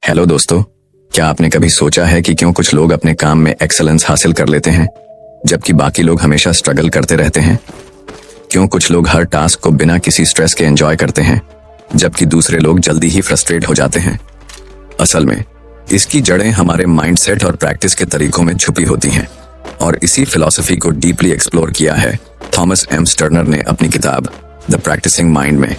Hello दोस्तों, क्या आपने कभी सोचा है कि क्यों कुछ लोग अपने काम में एक्सेलेंस हासिल कर लेते हैं जबकि बाकी लोग हमेशा स्ट्रगल करते रहते हैं? क्यों कुछ लोग हर टास्क को बिना किसी स्ट्रेस के एंजॉय करते हैं जबकि दूसरे लोग जल्दी ही फ्रस्ट्रेट हो जाते हैं? असल में इसकी जड़ें हमारे माइंडसेट और प्रैक्टिस के तरीकों में छुपी होती हैं और इसी फिलॉसफी को डीपली एक्सप्लोर किया है थॉमस एम स्टर्नर ने अपनी किताब द प्रैक्टिसिंग माइंड में।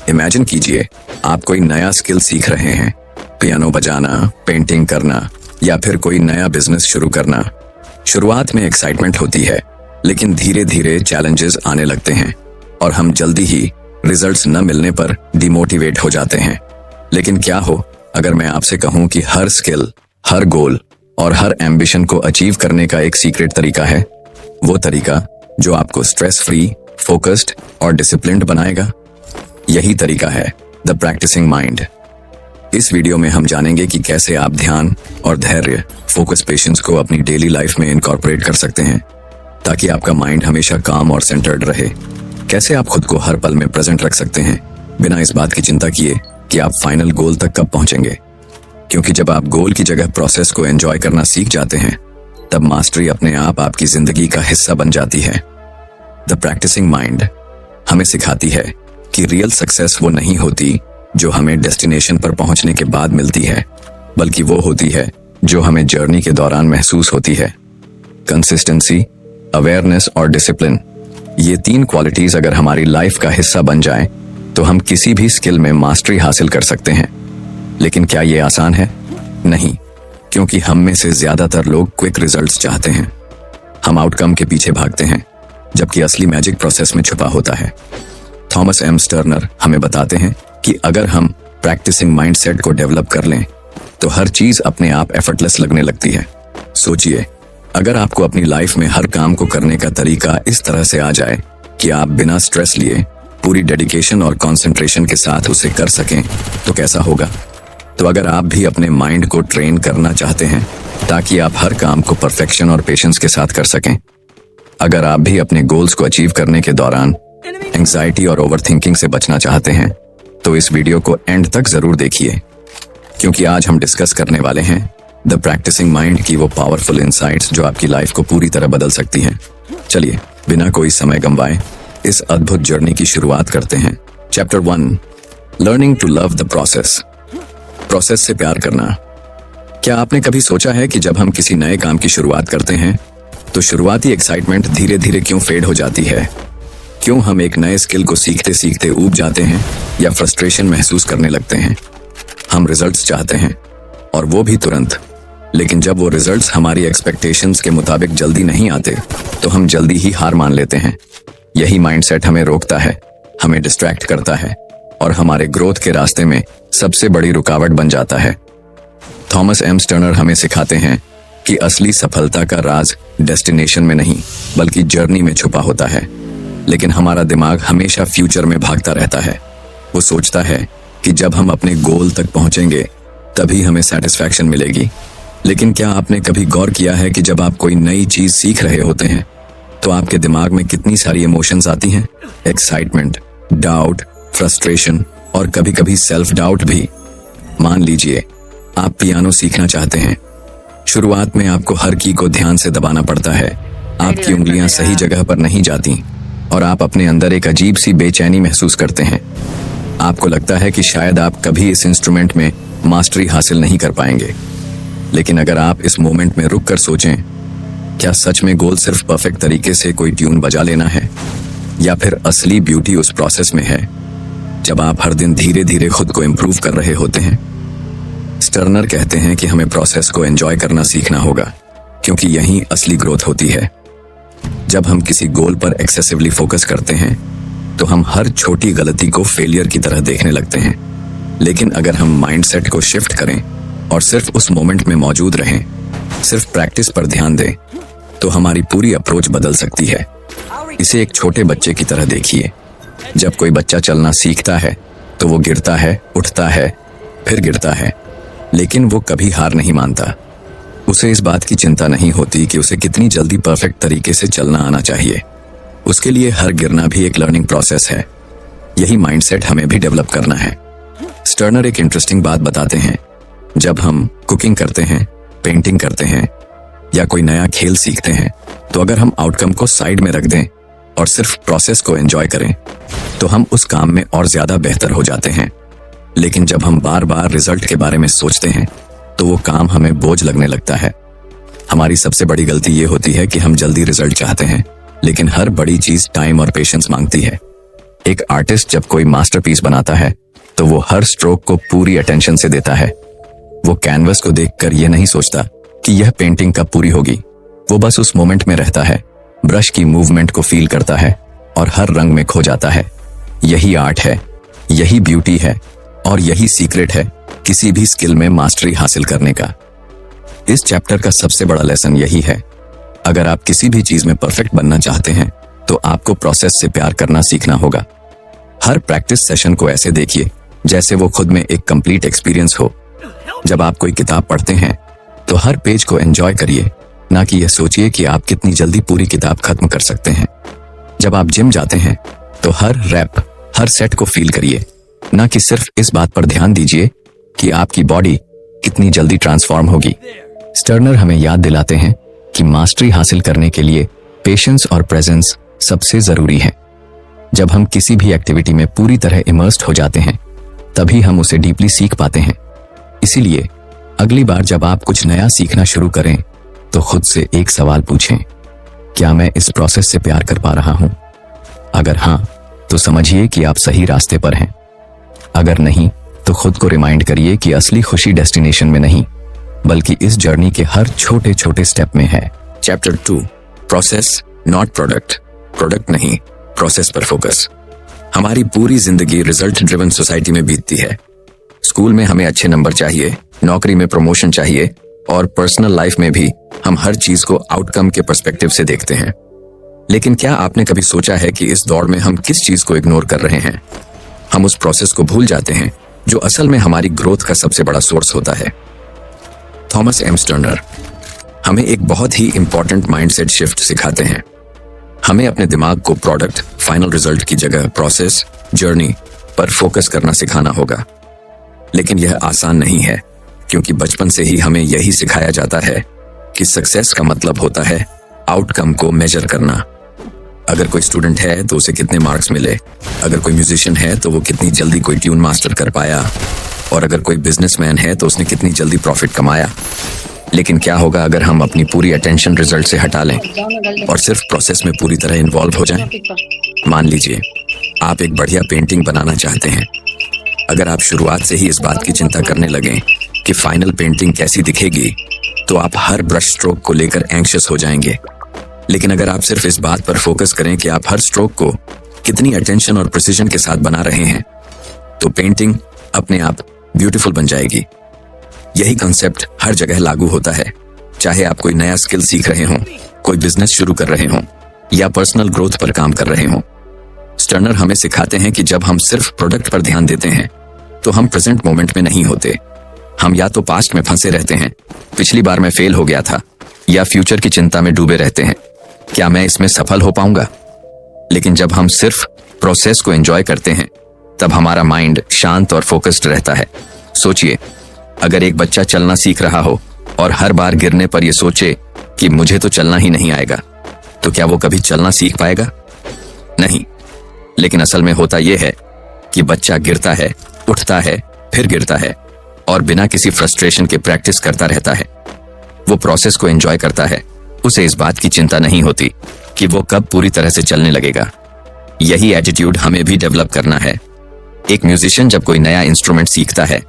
इमेजिन कीजिए, आप कोई नया स्किल सीख रहे हैं, पियानो बजाना, पेंटिंग करना या फिर कोई नया बिजनेस शुरू करना। शुरुआत में एक्साइटमेंट होती है, लेकिन धीरे धीरे चैलेंजेस आने लगते हैं और हम जल्दी ही रिजल्ट्स न मिलने पर डिमोटिवेट हो जाते हैं। लेकिन क्या हो अगर मैं आपसे कहूं कि हर स्किल, हर गोल और हर एम्बिशन को अचीव करने का एक सीक्रेट तरीका है, वो तरीका जो आपको स्ट्रेस फ्री, फोकस्ड और डिसिप्लिन्ड बनाएगा। यही तरीका है द प्रैक्टिसिंग माइंड। इस वीडियो में हम जानेंगे कि कैसे आप ध्यान और धैर्य, फोकस, पेशेंस को अपनी डेली लाइफ में इनकॉर्पोरेट कर सकते हैं ताकि आपका माइंड हमेशा काम और सेंटर्ड रहे। कैसे आप खुद को हर पल में प्रेजेंट रख सकते हैं बिना इस बात की चिंता किए कि आप फाइनल गोल तक कब पहुंचेंगे। क्योंकि जब आप गोल की जगह प्रोसेस को एंजॉय करना सीख जाते हैं, तब मास्टरी अपने आप आपकी जिंदगी का हिस्सा बन जाती है। द प्रैक्टिसिंग माइंड हमें सिखाती है कि रियल सक्सेस वो नहीं होती जो हमें डेस्टिनेशन पर पहुंचने के बाद मिलती है, बल्कि वो होती है जो हमें जर्नी के दौरान महसूस होती है। कंसिस्टेंसी, अवेयरनेस और डिसिप्लिन, ये तीन क्वालिटीज अगर हमारी लाइफ का हिस्सा बन जाएं, तो हम किसी भी स्किल में मास्टरी हासिल कर सकते हैं। लेकिन क्या ये आसान है? नहीं, क्योंकि हम में से ज्यादातर लोग क्विक रिजल्ट्स चाहते हैं। हम आउटकम के पीछे भागते हैं, जबकि असली मैजिक प्रोसेस में छुपा होता है। थॉमस एम स्टर्नर हमें बताते हैं कि अगर हम प्रैक्टिसिंग माइंडसेट को डेवलप कर लें, तो हर चीज अपने आप एफर्टलेस लगने लगती है। सोचिए, अगर आपको अपनी लाइफ में हर काम को करने का तरीका इस तरह से आ जाए कि आप बिना स्ट्रेस लिए पूरी डेडिकेशन और कंसंट्रेशन के साथ उसे कर सकें, तो कैसा होगा? तो अगर आप भी अपने माइंड को ट्रेन करना चाहते हैं ताकि आप हर काम को परफेक्शन और पेशेंस के साथ कर सकें, अगर आप भी अपने गोल्स को अचीव करने के दौरान एंग्जाइटी और ओवरथिंकिंग से बचना चाहते हैं, तो इस वीडियो को एंड तक जरूर देखिए, क्योंकि आज हम डिस्कस करने वाले हैं द प्रैक्टिसिंग माइंड की वो पावरफुल इनसाइट्स जो आपकी लाइफ को पूरी तरह बदल सकती हैं। चलिए बिना कोई समय गंवाए इस अद्भुत जर्नी की शुरुआत करते हैं। Chapter 1, learning to love the process. Process से प्यार करना। क्या आपने कभी सोचा है कि जब हम किसी नए काम की शुरुआत करते हैं, तो शुरुआती एक्साइटमेंट धीरे धीरे क्यों फेड हो जाती है? क्यों हम एक नए स्किल को सीखते सीखते ऊब जाते हैं या फ्रस्ट्रेशन महसूस करने लगते हैं? हम रिजल्ट्स चाहते हैं, और वो भी तुरंत। लेकिन जब वो रिजल्ट्स हमारी एक्सपेक्टेशंस के मुताबिक जल्दी नहीं आते, तो हम जल्दी ही हार मान लेते हैं। यही माइंडसेट हमें रोकता है, हमें डिस्ट्रैक्ट करता है और हमारे ग्रोथ के रास्ते में सबसे बड़ी रुकावट बन जाता है। थॉमस एम स्टर्नर हमें सिखाते हैं कि असली सफलता का राज डेस्टिनेशन में नहीं, बल्कि जर्नी में छुपा होता है। लेकिन हमारा दिमाग हमेशा फ्यूचर में भागता रहता है। वो सोचता है कि जब हम अपने गोल तक पहुंचेंगे, तभी हमें सेटिस्फैक्शन मिलेगी। लेकिन क्या आपने कभी गौर किया है कि जब आप कोई नई चीज सीख रहे होते हैं, तो आपके दिमाग में कितनी सारी इमोशंस आती हैं? एक्साइटमेंट, डाउट, फ्रस्ट्रेशन और कभी कभी सेल्फ डाउट भी। मान लीजिए आप पियानो सीखना चाहते हैं। शुरुआत में आपको हर की को ध्यान से दबाना पड़ता है, आपकी उंगलियां सही जगह पर नहीं जाती और आप अपने अंदर एक अजीब सी बेचैनी महसूस करते हैं। आपको लगता है कि शायद आप कभी इस इंस्ट्रूमेंट में मास्टरी हासिल नहीं कर पाएंगे। लेकिन अगर आप इस मोमेंट में रुक कर सोचें, क्या सच में गोल सिर्फ परफेक्ट तरीके से कोई ट्यून बजा लेना है, या फिर असली ब्यूटी उस प्रोसेस में है जब आप हर दिन धीरे धीरे खुद को इम्प्रूव कर रहे होते हैं? स्टर्नर कहते हैं कि हमें प्रोसेस को एंजॉय करना सीखना होगा, क्योंकि यहीं असली ग्रोथ होती है। जब हम किसी गोल पर एक्सेसिवली फोकस करते हैं, तो हम हर छोटी गलती को फेलियर की तरह देखने लगते हैं। लेकिन अगर हम माइंडसेट को शिफ्ट करें और सिर्फ उस मोमेंट में मौजूद रहें, सिर्फ प्रैक्टिस पर ध्यान दें, तो हमारी पूरी अप्रोच बदल सकती है। इसे एक छोटे बच्चे की तरह देखिए। जब कोई बच्चा चलना सीखता है, तो वो गिरता है, उठता है, फिर गिरता है, लेकिन वो कभी हार नहीं मानता। उसे इस बात की चिंता नहीं होती कि उसे कितनी जल्दी परफेक्ट तरीके से चलना आना चाहिए। उसके लिए हर गिरना भी एक लर्निंग प्रोसेस है। यही माइंडसेट हमें भी डेवलप करना है। स्टर्नर एक इंटरेस्टिंग बात बताते हैं जब हम कुकिंग करते हैं, पेंटिंग करते हैं या कोई नया खेल सीखते हैं, तो अगर हम आउटकम को साइड में रख दें और सिर्फ प्रोसेस को एंजॉय करें तो हम उस काम में और ज्यादा बेहतर हो जाते हैं। लेकिन जब हम बार बार रिजल्ट के बारे में सोचते हैं तो वो काम हमें बोझ लगने लगता है। हमारी सबसे बड़ी गलती ये होती है कि हम जल्दी रिजल्ट चाहते हैं, लेकिन हर बड़ी चीज टाइम और पेशेंस मांगती है। एक आर्टिस्ट जब कोई मास्टरपीस बनाता है तो वो हर स्ट्रोक को पूरी अटेंशन से देता है। वो कैनवस को देखकर ये नहीं सोचता कि यह पेंटिंग कब पूरी होगी। वो बस उस मोमेंट में रहता है, ब्रश की मूवमेंट को फील करता है और हर रंग में खो जाता है। यही आर्ट है, यही ब्यूटी है और यही सीक्रेट है किसी भी स्किल में मास्टरी हासिल करने का। इस चैप्टर का सबसे बड़ा लेसन यही है, अगर आप किसी भी चीज में परफेक्ट बनना चाहते हैं तो आपको प्रोसेस से प्यार करना सीखना होगा। हर प्रैक्टिस सेशन को ऐसे देखिए जैसे वो खुद में एक कंप्लीट एक्सपीरियंस हो। जब आप कोई किताब पढ़ते हैं तो हर पेज को एंजॉय करिए, ना कि यह सोचिए कि आप कितनी जल्दी पूरी किताब खत्म कर सकते हैं। जब आप जिम जाते हैं तो हर रैप, हर सेट को फील करिए, ना कि सिर्फ इस बात पर ध्यान दीजिए कि आपकी बॉडी कितनी जल्दी ट्रांसफॉर्म होगी। स्टर्नर हमें याद दिलाते हैं कि मास्टरी हासिल करने के लिए पेशेंस और प्रेजेंस सबसे जरूरी है। जब हम किसी भी एक्टिविटी में पूरी तरह इमर्स्ड हो जाते हैं तभी हम उसे डीपली सीख पाते हैं। इसीलिए अगली बार जब आप कुछ नया सीखना शुरू करें तो खुद से एक सवाल पूछें, क्या मैं इस प्रोसेस से प्यार कर पा रहा हूं? अगर हां, तो समझिए कि आप सही रास्ते पर हैं। अगर नहीं, तो खुद को रिमाइंड करिए कि असली खुशी डेस्टिनेशन में नहीं, बल्कि इस जर्नी के हर छोटे छोटे स्टेप में है। Chapter 2, process not product. Product नहीं, प्रोसेस पर फोकस। हमारी पूरी जिंदगी रिजल्ट ड्रिवन सोसाइटी में बीतती है। स्कूल में हमें अच्छे नंबर चाहिए, नौकरी में प्रमोशन चाहिए और पर्सनल लाइफ में भी हम हर चीज को आउटकम के पर्सपेक्टिव से देखते हैं। लेकिन क्या आपने कभी सोचा है कि इस दौड़ में हम किस चीज को इग्नोर कर रहे हैं? हम उस प्रोसेस को भूल जाते हैं जो असल में हमारी ग्रोथ का सबसे बड़ा सोर्स होता है। थॉमस एम स्टर्नर हमें एक बहुत ही इंपॉर्टेंट माइंडसेट शिफ्ट सिखाते हैं। हमें अपने दिमाग को प्रोडक्ट, फाइनल रिजल्ट की जगह प्रोसेस, जर्नी पर फोकस करना सिखाना होगा। लेकिन यह आसान नहीं है, क्योंकि बचपन से ही हमें यही सिखाया जाता है कि सक्सेस का मतलब होता है आउटकम को मेजर करना। अगर कोई स्टूडेंट है तो उसे कितने मार्क्स मिले, अगर कोई म्यूजिशियन है तो वो कितनी जल्दी कोई ट्यून मास्टर कर पाया, और अगर कोई बिजनेसमैन है तो उसने कितनी जल्दी प्रॉफिट कमाया। लेकिन क्या होगा अगर हम अपनी पूरी अटेंशन रिजल्ट से हटा लें और सिर्फ प्रोसेस में पूरी तरह इन्वॉल्व हो जाएं? मान लीजिए आप एक बढ़िया पेंटिंग बनाना चाहते हैं। अगर आप शुरुआत से ही इस बात की चिंता करने लगें कि फाइनल पेंटिंग कैसी दिखेगी, तो आप हर ब्रश स्ट्रोक को लेकर एंग्शियस हो जाएंगे। लेकिन अगर आप सिर्फ इस बात पर फोकस करें कि आप हर स्ट्रोक को कितनी अटेंशन और प्रिसीजन के साथ बना रहे हैं, तो पेंटिंग अपने आप ब्यूटीफुल बन जाएगी। यही कॉन्सेप्ट हर जगह लागू होता है, चाहे आप कोई नया स्किल सीख रहे हों, कोई बिजनेस शुरू कर रहे हों या पर्सनल ग्रोथ पर काम कर रहे हों। स्टर्नर हमें सिखाते हैं कि जब हम सिर्फ प्रोडक्ट पर ध्यान देते हैं तो हम प्रेजेंट मोमेंट में नहीं होते। हम या तो पास्ट में फंसे रहते हैं, पिछली बार मैं फेल हो गया था, या फ्यूचर की चिंता में डूबे रहते हैं, क्या मैं इसमें सफल हो पाऊंगा? लेकिन जब हम सिर्फ प्रोसेस को एंजॉय करते हैं तब हमारा माइंड शांत और फोकस्ड रहता है। सोचिए, अगर एक बच्चा चलना सीख रहा हो और हर बार गिरने पर यह सोचे कि मुझे तो चलना ही नहीं आएगा, तो क्या वो कभी चलना सीख पाएगा? नहीं। लेकिन असल में होता यह है कि बच्चा गिरता है, उठता है, फिर गिरता है और बिना किसी फ्रस्ट्रेशन के प्रैक्टिस करता रहता है। वो प्रोसेस को एंजॉय करता है, उसे इस बात की चिंता नहीं होती कि वो कब पूरी तरह से चलने लगेगा। यही एटीट्यूड हमें भी डेवलप करना है। एक म्यूजिशियन जब कोई नया इंस्ट्रूमेंट सीखता है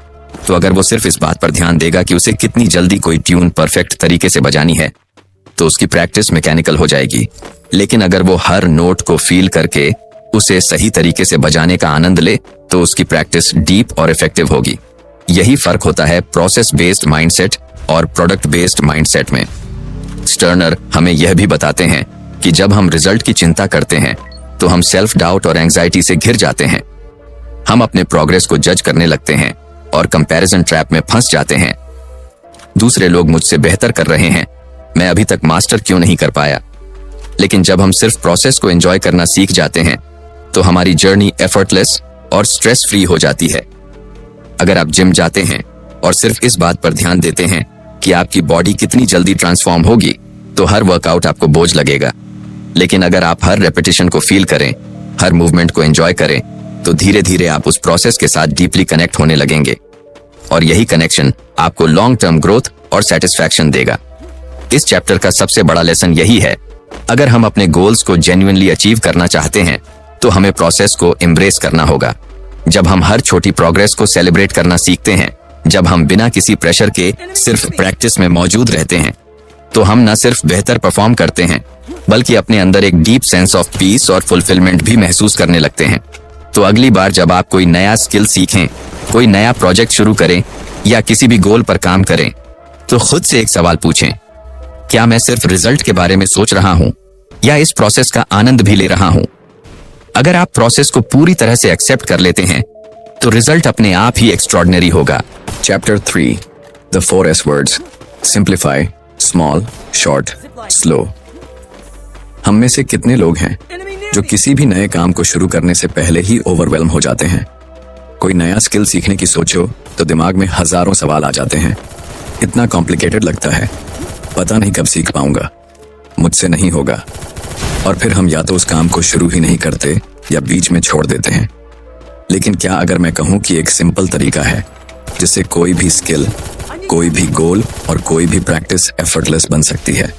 तो अगर वो सिर्फ इस बात पर ध्यान देगा कि उसे कितनी जल्दी कोई ट्यून परफेक्ट तरीके से बजानी है, तो उसकी प्रैक्टिस मैकेनिकल हो जाएगी। लेकिन अगर वो हर नोट को फील करके उसे सही तरीके से बजाने का आनंद ले, तो उसकी प्रैक्टिस डीप और इफेक्टिव होगी। यही फर्क होता है प्रोसेस बेस्ड माइंडसेट और प्रोडक्ट बेस्ड माइंडसेट में। स्टर्नर हमें यह भी बताते हैं कि जब हम रिजल्ट की चिंता करते हैं तो हम सेल्फ डाउट और एंजाइटी से घिर जाते हैं। हम अपने प्रोग्रेस को जज करने लगते हैं और कंपैरिजन ट्रैप में फंस जाते हैं। दूसरे लोग मुझसे बेहतर कर रहे हैं, मैं अभी तक मास्टर क्यों नहीं कर पाया? लेकिन जब हम सिर्फ प्रोसेस को एंजॉय करना सीख जाते हैं तो हमारी जर्नी एफर्टलेस और स्ट्रेस फ्री हो जाती है। अगर आप जिम जाते हैं और सिर्फ इस बात पर ध्यान देते हैं कि आपकी बॉडी कितनी जल्दी ट्रांसफॉर्म होगी, तो हर वर्कआउट आपको बोझ लगेगा। लेकिन अगर आप हर रेपिटेशन को फील करें, हर मूवमेंट को एंजॉय करें, तो धीरे धीरे आप उस प्रोसेस के साथ डीपली कनेक्ट होने लगेंगे और यही कनेक्शन आपको लॉन्ग टर्म ग्रोथ और सेटिस्फैक्शन देगा। इस चैप्टर का सबसे बड़ा लेसन यही है, अगर हम अपने गोल्स को जेन्युइनली अचीव करना चाहते हैं तो हमें प्रोसेस को एम्ब्रेस करना होगा। जब हम हर छोटी प्रोग्रेस को सेलिब्रेट करना सीखते हैं, जब हम बिना किसी प्रेशर के सिर्फ प्रैक्टिस में मौजूद रहते हैं, तो हम न सिर्फ बेहतर परफॉर्म करते हैं बल्कि अपने अंदर एक डीप सेंस ऑफ पीस और फुलफिलमेंट भी महसूस करने लगते हैं। तो अगली बार जब आप कोई नया स्किल सीखें, कोई नया प्रोजेक्ट शुरू करें या किसी भी गोल पर काम करें, तो खुद से एक सवाल पूछें, क्या मैं सिर्फ रिजल्ट के बारे में सोच रहा हूं या इस प्रोसेस का आनंद भी ले रहा हूं? अगर आप प्रोसेस को पूरी तरह से एक्सेप्ट कर लेते हैं तो रिजल्ट अपने आप ही एक्स्ट्रॉर्डिनरी होगा। Chapter 3 the 4S words, simplify, small, short, slow. हम में से कितने लोग हैं जो किसी भी नए काम को शुरू करने से पहले ही ओवरवेल्म हो जाते हैं? कोई नया स्किल सीखने की सोचो तो दिमाग में हजारों सवाल आ जाते हैं। इतना कॉम्प्लिकेटेड लगता है, पता नहीं कब सीख पाऊंगा, मुझसे नहीं होगा। और फिर हम या तो उस काम को शुरू ही नहीं करते या बीच में छोड़ देते हैं। लेकिन क्या अगर मैं कहूं कि एक सिंपल तरीका है जिससे कोई भी स्किल, कोई भी गोल और कोई भी प्रैक्टिस एफर्टलेस बन सकती है?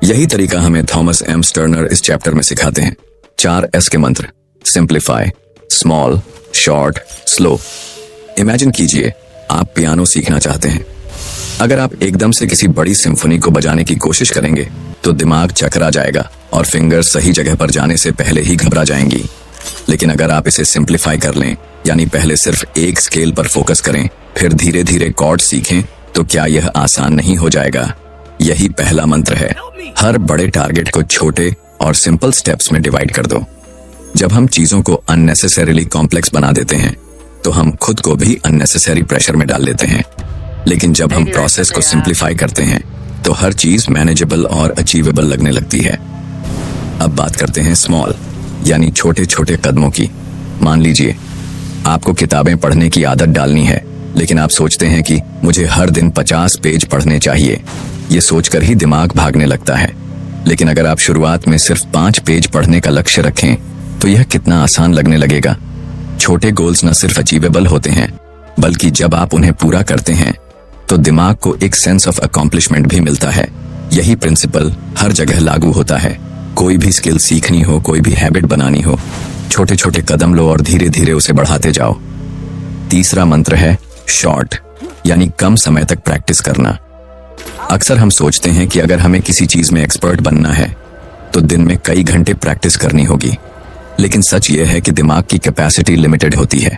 यही तरीका हमें थॉमस एम स्टर्नर इस चैप्टर में सिखाते हैं। 4S के मंत्र, simplify, small, short, slow. Imagine कीजिए आप पियानो सीखना चाहते हैं। अगर आप एकदम से किसी बड़ी सिम्फनी को बजाने की कोशिश करेंगे तो दिमाग चकरा जाएगा और फिंगर्स सही जगह पर जाने से पहले ही घबरा जाएंगी। लेकिन अगर आप इसे सिंप्लीफाई कर लें, यानी पहले सिर्फ एक स्केल पर फोकस करें, फिर धीरे धीरे कॉर्ड सीखें, तो क्या यह आसान नहीं हो जाएगा? यही पहला मंत्र है। हर बड़े टारगेट को छोटे और सिंपल स्टेप्स में डिवाइड कर दो। जब हम चीजों को अननेसेसरीली कॉम्प्लेक्स बना देते हैं तो हम खुद को भी अननेसेसरी प्रेशर में डाल लेते हैं। लेकिन जब हम प्रोसेस को सिंप्लीफाई करते हैं तो हर चीज मैनेजेबल और अचीवेबल लगने लगती है। अब बात करते हैं स्मॉल, यानी छोटे छोटे कदमों की। मान लीजिए आपको किताबें पढ़ने की आदत डालनी है, लेकिन आप सोचते हैं कि मुझे हर दिन 50 पेज पढ़ने चाहिए। ये सोचकर ही दिमाग भागने लगता है। लेकिन अगर आप शुरुआत में सिर्फ 5 पेज पढ़ने का लक्ष्य रखें तो यह कितना आसान लगने लगेगा। छोटे गोल्स न सिर्फ अचीवेबल होते हैं, बल्कि जब आप उन्हें पूरा करते हैं तो दिमाग को एक सेंस ऑफ अकॉम्प्लिशमेंट भी मिलता है। यही प्रिंसिपल हर जगह लागू होता है। कोई भी स्किल सीखनी हो, कोई भी हैबिट बनानी हो, छोटे छोटे कदम लो और धीरे धीरे उसे बढ़ाते जाओ। तीसरा मंत्र है शॉर्ट, यानी कम समय तक प्रैक्टिस करना। अक्सर हम सोचते हैं कि अगर हमें किसी चीज में एक्सपर्ट बनना है तो दिन में कई घंटे प्रैक्टिस करनी होगी। लेकिन सच यह है कि दिमाग की कैपेसिटी लिमिटेड होती है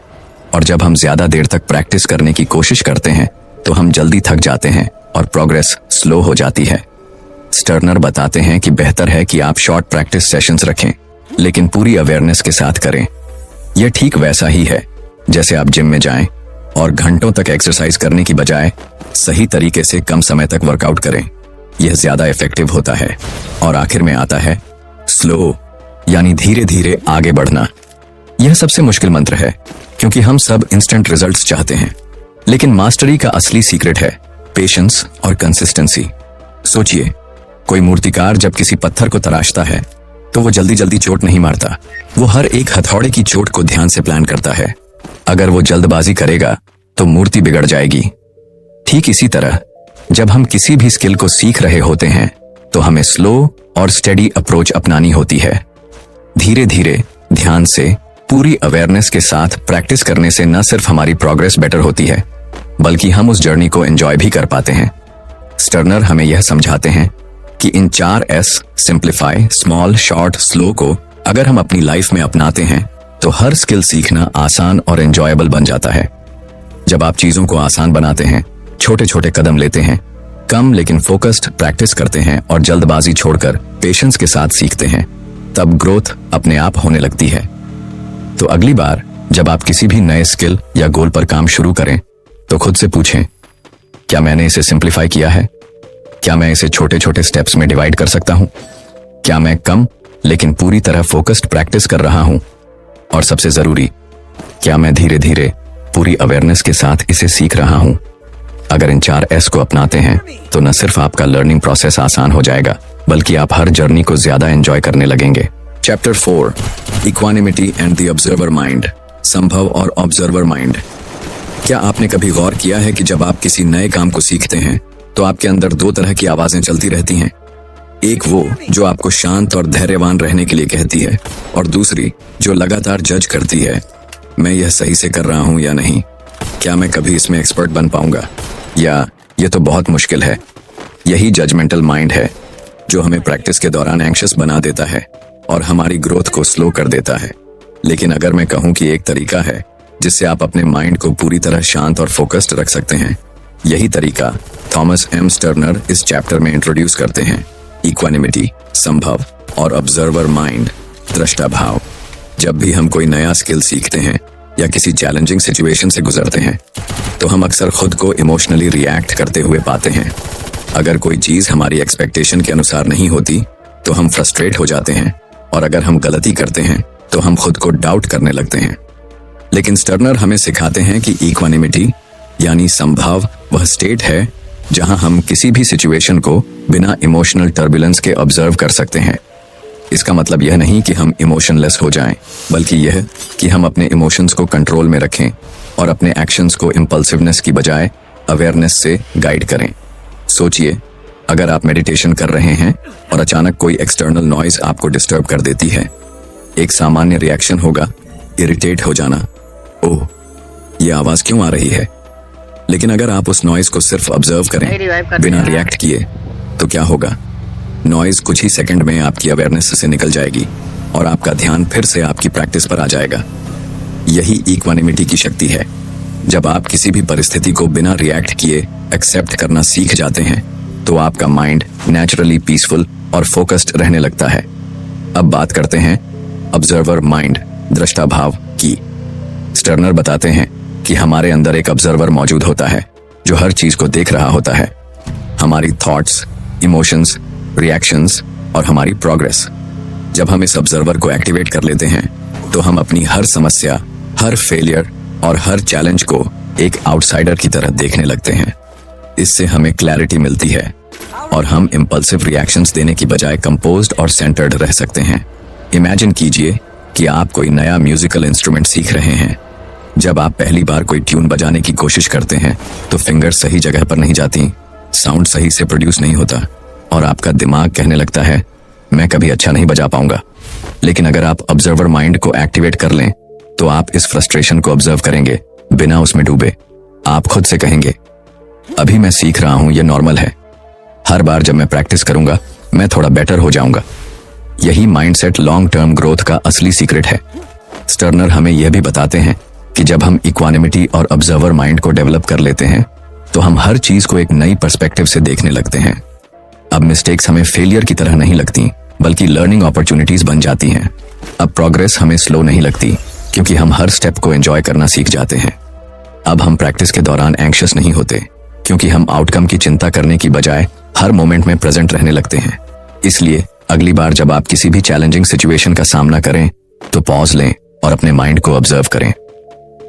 और जब हम ज्यादा देर तक प्रैक्टिस करने की कोशिश करते हैं तो हम जल्दी थक जाते हैं और प्रोग्रेस स्लो हो जाती है। स्टर्नर बताते हैं कि बेहतर है कि आप शॉर्ट प्रैक्टिस सेशंस रखें, लेकिन पूरी अवेयरनेस के साथ करें। यह ठीक वैसा ही है जैसे आप जिम में जाएं और घंटों तक एक्सरसाइज करने की बजाय सही तरीके से कम समय तक वर्कआउट करें। यह ज्यादा इफेक्टिव होता है। और आखिर में आता है स्लो, यानी धीरे धीरे आगे बढ़ना। यह सबसे मुश्किल मंत्र है क्योंकि हम सब इंस्टेंट रिजल्ट्स चाहते हैं, लेकिन मास्टरी का असली सीक्रेट है पेशेंस और कंसिस्टेंसी। सोचिए, कोई मूर्तिकार जब किसी पत्थर को तराशता है तो वो जल्दी जल्दी चोट नहीं मारता। वो हर एक हथौड़े की चोट को ध्यान से प्लान करता है। अगर वो जल्दबाजी करेगा तो मूर्ति बिगड़ जाएगी। ठीक इसी तरह जब हम किसी भी स्किल को सीख रहे होते हैं तो हमें स्लो और स्टेडी अप्रोच अपनानी होती है। धीरे धीरे, ध्यान से, पूरी अवेयरनेस के साथ प्रैक्टिस करने से न सिर्फ हमारी प्रोग्रेस बेटर होती है, बल्कि हम उस जर्नी को एंजॉय भी कर पाते हैं। स्टर्नर हमें यह समझाते हैं कि इन 4S, simplify, small, short, slow को अगर हम अपनी लाइफ में अपनाते हैं तो हर स्किल सीखना आसान और एंजॉयबल बन जाता है। जब आप चीजों को आसान बनाते हैं, छोटे छोटे कदम लेते हैं, कम लेकिन फोकस्ड प्रैक्टिस करते हैं और जल्दबाजी छोड़कर पेशेंस के साथ सीखते हैं, तब ग्रोथ अपने आप होने लगती है। तो अगली बार जब आप किसी भी नए स्किल या गोल पर काम शुरू करें तो खुद से पूछें, क्या मैंने इसे सिंप्लीफाई किया है? क्या मैं इसे छोटे छोटे स्टेप्स में डिवाइड कर सकता हूं? क्या मैं कम लेकिन पूरी तरह फोकस्ड प्रैक्टिस कर रहा हूं? और सबसे जरूरी, क्या मैं धीरे धीरे पूरी अवेयरनेस के साथ इसे सीख रहा हूं? अगर इन 4S को अपनाते हैं तो न सिर्फ आपका लर्निंग प्रोसेस आसान हो जाएगा बल्कि आप हर जर्नी को ज्यादा एंजॉय करने लगेंगे। Chapter 4 equanimity and the observer mind, संभव और ऑब्जर्वर माइंड। क्या आपने कभी गौर किया है कि जब आप किसी नए काम को सीखते हैं तो आपके अंदर दो तरह की आवाजें चलती रहती हैं। एक वो जो आपको शांत और धैर्यवान रहने के लिए कहती है और दूसरी जो लगातार जज करती है, मैं यह सही से कर रहा हूं या नहीं, क्या मैं कभी इसमें एक्सपर्ट बन पाऊंगा, या ये तो बहुत मुश्किल है। यही जजमेंटल माइंड है जो हमें प्रैक्टिस के दौरान एंग्शियस बना देता है और हमारी ग्रोथ को स्लो कर देता है। लेकिन अगर मैं कहूं कि एक तरीका है जिससे आप अपने माइंड को पूरी तरह शांत और फोकस्ड रख सकते हैं, यही तरीका थॉमस एम स्टर्नर इस चैप्टर में इंट्रोड्यूस करते हैं। इक्वानिमिटी, संभव और ऑब्जर्वर माइंड, दृष्टा भाव। जब भी हम कोई नया स्किल सीखते हैं या किसी चैलेंजिंग सिचुएशन से गुजरते हैं तो हम अक्सर खुद को इमोशनली रिएक्ट करते हुए पाते हैं। अगर कोई चीज हमारी एक्सपेक्टेशन के अनुसार नहीं होती तो हम फ्रस्ट्रेट हो जाते हैं और अगर हम गलती करते हैं तो हम खुद को डाउट करने लगते हैं। लेकिन स्टर्नर हमें सिखाते हैं कि इक्वानिमिटी यानी संभाव वह स्टेट है जहां हम किसी भी सिचुएशन को बिना इमोशनल टर्बुलेंस के ऑब्जर्व कर सकते हैं। इसका मतलब यह नहीं कि हम इमोशनलेस हो जाएं, बल्कि यह कि हम अपने इमोशंस को कंट्रोल में रखें और अपने एक्शंस को इम्पल्सिवनेस की बजाय अवेयरनेस से गाइड करें। सोचिए, अगर आप मेडिटेशन कर रहे हैं और अचानक कोई एक्सटर्नल नॉइज आपको डिस्टर्ब कर देती है, एक सामान्य रिएक्शन होगा इरिटेट हो जाना, ओह ये आवाज क्यों आ रही है। लेकिन अगर आप उस नॉइज को सिर्फ ऑब्जर्व करें बिना रिएक्ट किए तो क्या होगा, नॉइज कुछ ही सेकंड में आपकी अवेयरनेस से निकल जाएगी और आपका ध्यान फिर से आपकी प्रैक्टिस पर आ जाएगा। यही इक्वानिमिटी की शक्ति है। जब आप किसी भी परिस्थिति को बिना रिएक्ट किए एक्सेप्ट करना सीख जाते हैं तो आपका माइंड नेचुरली पीसफुल और फोकस्ड रहने लगता है। अब बात करते हैं ऑब्जर्वर माइंड, दृष्टा भाव की। स्टर्नर बताते हैं कि हमारे अंदर एक ऑब्जर्वर मौजूद होता है जो हर चीज को देख रहा होता है, हमारी थॉट्स, इमोशंस, रिएक्शंस और हमारी प्रोग्रेस। जब हम इस ऑब्जर्वर को एक्टिवेट कर लेते हैं तो हम अपनी हर समस्या, हर फेलियर और हर चैलेंज को एक आउटसाइडर की तरह देखने लगते हैं। इससे हमें क्लैरिटी मिलती है और हम इम्पल्सिव रिएक्शंस देने की बजाय कंपोज्ड और सेंटर्ड रह सकते हैं। इमेजिन कीजिए कि आप कोई नया म्यूजिकल इंस्ट्रूमेंट सीख रहे हैं। जब आप पहली बार कोई ट्यून बजाने की कोशिश करते हैं तो फिंगर्स सही जगह पर नहीं जाती, साउंड सही से प्रोड्यूस नहीं होता और आपका दिमाग कहने लगता है मैं कभी अच्छा नहीं बजा पाऊंगा। लेकिन अगर आप ऑब्जर्वर माइंड को एक्टिवेट कर लें तो आप इस फ्रस्ट्रेशन को ऑब्जर्व करेंगे बिना उसमें डूबे। आप खुद से कहेंगे अभी मैं सीख रहा हूं, यह नॉर्मल है, हर बार जब मैं प्रैक्टिस करूंगा मैं थोड़ा बेटर हो जाऊंगा। यही माइंडसेट लॉन्ग टर्म ग्रोथ का असली सीक्रेट है। स्टर्नर हमें यह भी बताते हैं कि जब हम इक्वानिमिटी और ऑब्जर्वर माइंड को डेवलप कर लेते हैं तो हम हर चीज को एक नई पर्सपेक्टिव से देखने लगते हैं। अब मिस्टेक्स हमें फेलियर की तरह नहीं लगती बल्कि लर्निंग अपॉर्चुनिटीज बन जाती हैं। अब प्रोग्रेस हमें स्लो नहीं लगती क्योंकि हम हर स्टेप को एंजॉय करना सीख जाते हैं। अब हम प्रैक्टिस के दौरान एंग्शियस नहीं होते क्योंकि हम आउटकम की चिंता करने की बजाय हर मोमेंट में प्रेजेंट रहने लगते हैं। इसलिए अगली बार जब आप किसी भी चैलेंजिंग सिचुएशन का सामना करें तो पॉज लें और अपने माइंड को ऑब्जर्व करें।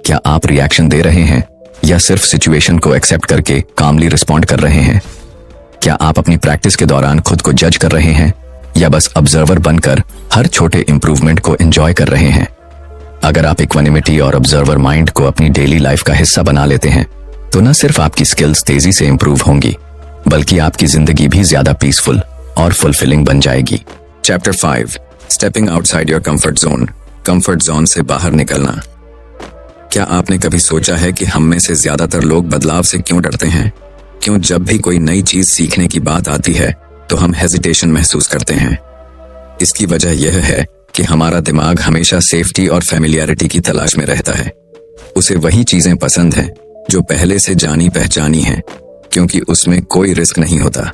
क्या आप रिएक्शन दे रहे हैं या सिर्फ सिचुएशन को एक्सेप्ट करके कामली रिस्पॉन्ड कर रहे हैं? क्या आप अपनी प्रैक्टिस के दौरान खुद को जज कर रहे हैं या बस ऑब्जर्वर बनकर हर छोटे इंप्रूवमेंट को एंजॉय कर रहे हैं? अगर आप इक्वानिमिटी और ऑब्जर्वर माइंड को अपनी डेली लाइफ का हिस्सा बना लेते हैं तो न सिर्फ आपकी स्किल्स तेजी से इंप्रूव होंगी बल्कि आपकी जिंदगी भी ज्यादा पीसफुल और फुलफिलिंग बन जाएगी। Chapter 5 stepping outside your comfort zone, comfort zone से बाहर निकलना। क्या आपने कभी सोचा है कि हम में से ज्यादातर लोग बदलाव से क्यों डरते हैं? क्यों जब भी कोई नई चीज सीखने की बात आती है तो हम हेजिटेशन महसूस करते हैं? इसकी वजह यह है कि हमारा दिमाग हमेशा सेफ्टी और फैमिलियरिटी की तलाश में रहता है। उसे वही चीजें पसंद हैं जो पहले से जानी पहचानी हैं क्योंकि उसमें कोई रिस्क नहीं होता।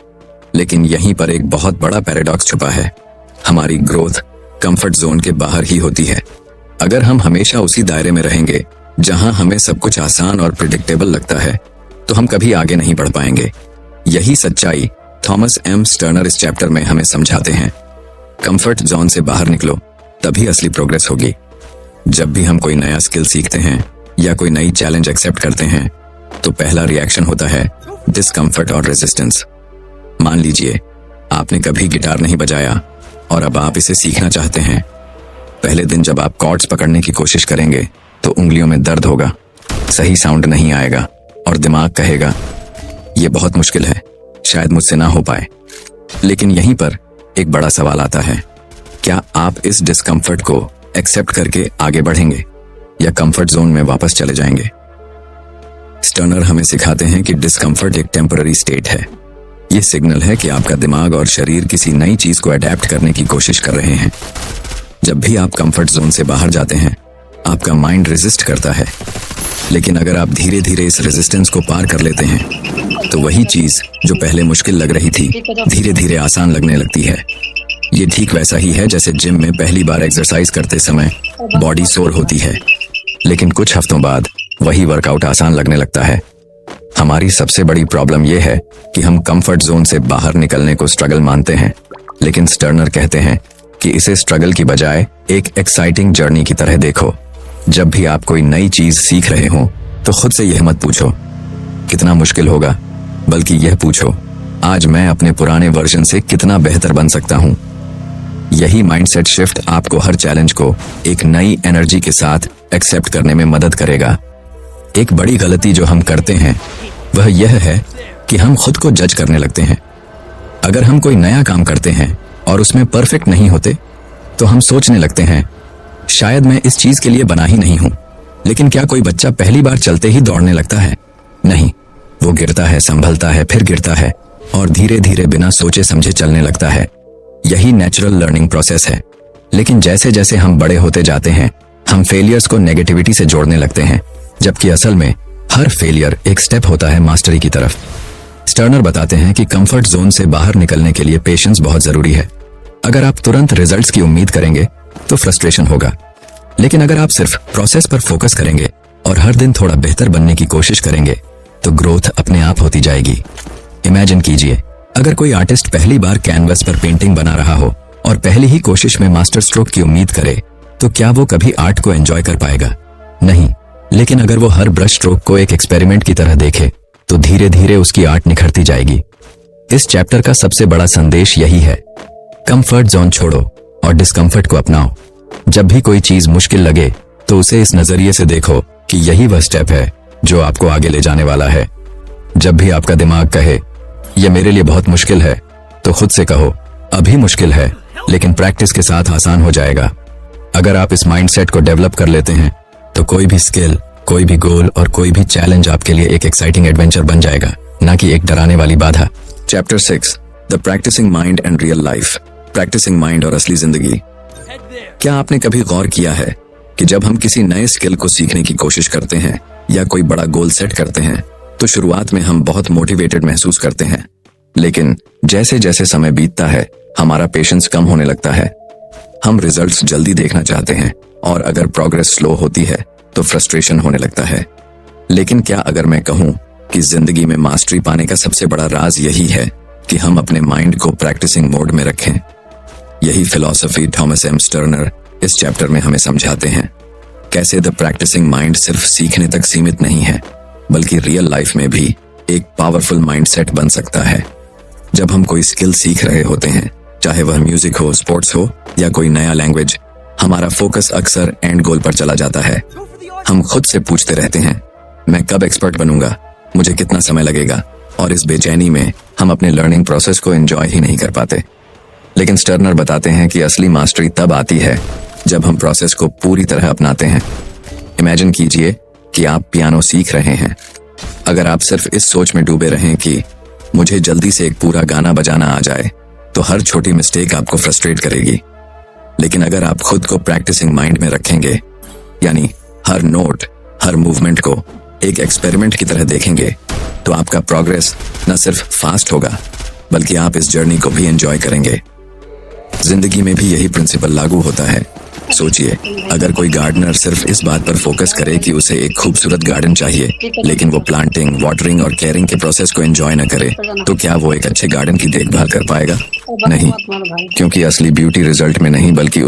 लेकिन यहीं पर एक बहुत बड़ा पैराडॉक्स छुपा है। हमारी ग्रोथ कंफर्ट जोन के बाहर ही होती है। अगर हम हमेशा उसी दायरे में रहेंगे जहां हमें सब कुछ आसान और प्रिडिक्टेबल लगता है तो हम कभी आगे नहीं बढ़ पाएंगे। यही सच्चाई थॉमस एम स्टर्नर इस चैप्टर में हमें समझाते हैं। कंफर्ट जोन से बाहर निकलो, तभी असली प्रोग्रेस होगी। जब भी हम कोई नया स्किल सीखते हैं या कोई नई चैलेंज एक्सेप्ट करते हैं तो पहला रिएक्शन होता है डिस्कम्फर्ट और रेजिस्टेंस। मान लीजिए आपने कभी गिटार नहीं बजाया और अब आप इसे सीखना चाहते हैं। पहले दिन जब आप कॉर्ड्स पकड़ने की कोशिश करेंगे तो उंगलियों में दर्द होगा, सही साउंड नहीं आएगा और दिमाग कहेगा ये बहुत मुश्किल है, शायद मुझसे ना हो पाए। लेकिन यहीं पर एक बड़ा सवाल आता है, क्या आप इस डिस्कम्फर्ट को एक्सेप्ट करके आगे बढ़ेंगे या कंफर्ट जोन में वापस चले जाएंगे? स्टर्नर हमें सिखाते हैं कि डिस्कम्फर्ट एक टेम्पररी स्टेट है। ये सिग्नल है कि आपका दिमाग और शरीर किसी नई चीज को अडेप्ट करने की कोशिश कर रहे हैं। जब भी आप कंफर्ट जोन से बाहर जाते हैं आपका माइंड रेजिस्ट करता है, लेकिन अगर आप धीरे धीरे इस रेजिस्टेंस को पार कर लेते हैं तो वही चीज जो पहले मुश्किल लग रही थी धीरे धीरे आसान लगने लगती है। ये ठीक वैसा ही है जैसे जिम में पहली बार एक्सरसाइज करते समय बॉडी सोर होती है, लेकिन कुछ हफ्तों बाद वही वर्कआउट आसान लगने लगता है। हमारी सबसे बड़ी प्रॉब्लम यह है कि हम कंफर्ट जोन से बाहर निकलने को स्ट्रगल मानते हैं, लेकिन स्टर्नर कहते हैं कि इसे स्ट्रगल की बजाय एक एक्साइटिंग जर्नी की तरह देखो। जब भी आप कोई नई चीज सीख रहे हो तो खुद से यह मत पूछो कितना मुश्किल होगा, बल्कि यह पूछो आज मैं अपने पुराने वर्जन से कितना बेहतर बन सकता हूँ। यही माइंडसेट शिफ्ट आपको हर चैलेंज को एक नई एनर्जी के साथ एक्सेप्ट करने में मदद करेगा। एक बड़ी गलती जो हम करते हैं वह यह है कि हम खुद को जज करने लगते हैं। अगर हम कोई नया काम करते हैं और उसमें परफेक्ट नहीं होते तो हम सोचने लगते हैं शायद मैं इस चीज के लिए बना ही नहीं हूं। लेकिन क्या कोई बच्चा पहली बार चलते ही दौड़ने लगता है? नहीं, वो गिरता है, संभलता है, फिर गिरता है और धीरे धीरे बिना सोचे समझे चलने लगता है। यही नेचुरल लर्निंग प्रोसेस है। लेकिन जैसे जैसे हम बड़े होते जाते हैं हम फेलियर्स को नेगेटिविटी से जोड़ने लगते हैं, जबकि असल में हर फेलियर एक स्टेप होता है मास्टरी की तरफ। स्टर्नर बताते हैं कि कंफर्ट जोन से बाहर निकलने के लिए पेशेंस बहुत जरूरी है। अगर आप तुरंत रिजल्ट्स की उम्मीद करेंगे तो फ्रस्ट्रेशन होगा, लेकिन अगर आप सिर्फ प्रोसेस पर फोकस करेंगे और हर दिन थोड़ा बेहतर बनने की कोशिश करेंगे तो ग्रोथ अपने आप होती जाएगी। इमेजिन कीजिए अगर कोई आर्टिस्ट पहली बार कैनवस पर पेंटिंग बना रहा हो और पहली ही कोशिश में मास्टर स्ट्रोक की उम्मीद करे तो क्या वो कभी आर्ट को एंजॉय कर पाएगा? नहीं। लेकिन अगर वो हर ब्रश स्ट्रोक को एक एक्सपेरिमेंट की तरह देखे तो धीरे धीरे उसकी आर्ट निखरती जाएगी। इस चैप्टर का सबसे बड़ा संदेश यही है, कंफर्ट जोन छोड़ो और डिस्कम्फर्ट को अपनाओ। जब भी कोई चीज मुश्किल लगे तो उसे इस नजरिए से देखो कि यही वह स्टेप है जो आपको आगे ले जाने वाला है। जब भी आपका दिमाग कहे यह मेरे लिए बहुत मुश्किल है तो खुद से कहो अभी मुश्किल है लेकिन प्रैक्टिस के साथ आसान हो जाएगा। अगर आप इस माइंडसेट को डेवलप कर लेते हैं तो कोई भी स्किल, कोई भी गोल और कोई भी चैलेंज आपके लिए एक एक्साइटिंग एडवेंचर बन जाएगा, ना कि एक डराने वाली बाधा। Chapter 6, the practising mind and real life. Practising mind और असली जिंदगी। क्या आपने कभी गौर किया है कि जब हम किसी नए स्किल को सीखने की कोशिश करते हैं या कोई बड़ा गोल सेट करते हैं तो शुरुआत में हम बहुत मोटिवेटेड महसूस करते हैं, लेकिन जैसे जैसे समय बीतता है हमारा पेशेंस कम होने लगता है। हम रिजल्ट्स जल्दी देखना चाहते हैं और अगर प्रोग्रेस स्लो होती है तो फ्रस्ट्रेशन होने लगता है। लेकिन क्या अगर मैं कहूं कि जिंदगी में मास्टरी पाने का सबसे बड़ा राज यही है कि हम अपने माइंड को प्रैक्टिसिंग मोड में रखें। यही फिलॉसफी थॉमस एम स्टर्नर इस चैप्टर में हमें समझाते हैं। कैसे द प्रैक्टिसिंग माइंड सिर्फ सीखने तक सीमित नहीं है बल्कि रियल लाइफ में भी एक पावरफुल माइंडसेट बन सकता है। जब हम कोई स्किल सीख रहे होते हैं, चाहे वह म्यूजिक हो, स्पोर्ट्स हो या कोई नया लैंग्वेज, हमारा फोकस अक्सर एंड गोल पर चला जाता है। हम खुद से पूछते रहते हैं मैं कब एक्सपर्ट बनूंगा, मुझे कितना समय लगेगा, और इस बेचैनी में हम अपने लर्निंग प्रोसेस को एंजॉय ही नहीं कर पाते। लेकिन स्टर्नर बताते हैं कि असली मास्टरी तब आती है जब हम प्रोसेस को पूरी तरह अपनाते हैं। इमेजिन कीजिए कि आप पियानो सीख रहे हैं। अगर आप सिर्फ इस सोच में डूबे रहें कि मुझे जल्दी से एक पूरा गाना बजाना आ जाए तो हर छोटी मिस्टेक आपको फ्रस्ट्रेट करेगी। लेकिन अगर आप खुद को प्रैक्टिसिंग माइंड में रखेंगे, यानी हर नोट, हर मूवमेंट को एक एक्सपेरिमेंट की तरह देखेंगे, तो आपका प्रोग्रेस न सिर्फ फास्ट होगा बल्कि आप इस जर्नी को भी एंजॉय करेंगे। जिंदगी में भी यही प्रिंसिपल लागू होता है। सोचिए अगर कोई गार्डनर सिर्फ इस बात पर फोकस करे कि उसे एक खूबसूरत गार्डन चाहिए लेकिन वो प्लांटिंग, वाटरिंग और केयरिंग के प्रोसेस को एंजॉय न करे तो क्या वो एक अच्छे गार्डन की देखभाल कर पाएगा? नहीं, क्योंकि असली ब्यूटी रिजल्ट में नहीं बल्कि